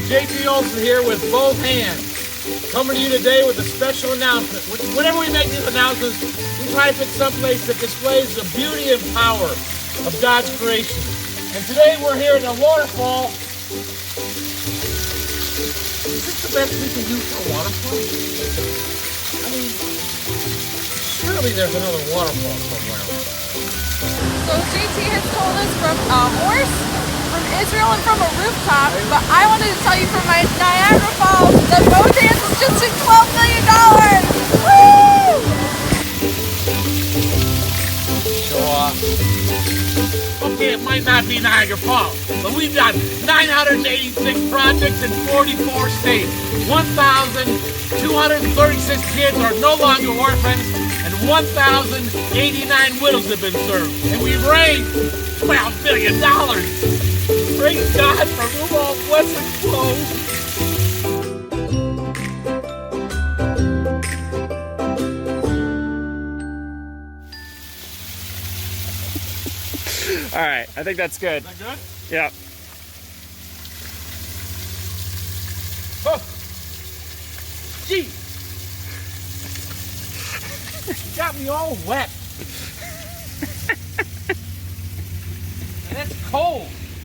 JT Olson here with both hands, coming to you today with a special announcement. Whenever we make these announcements, we try to pick someplace that displays the beauty and power of God's creation. And today we're here at a waterfall. Is this the best we can do for a waterfall? I mean, surely there's another waterfall somewhere. So JT has told us from a horse, from Israel, and from a rooftop, but I wanted to tell you from my Niagara Falls that boat dance is just in $12 million! Woo! Show off. Okay, it might not be Niagara Falls, but we've got 986 projects in 44 states. 1,236 kids are no longer orphans, and 1,089 widows have been served. And we've raised $12 billion. Praise God from whom all blessings flow. All right, I think that's good. Is that good? Yeah. Oh. Gee. You got me all wet. And it's cold.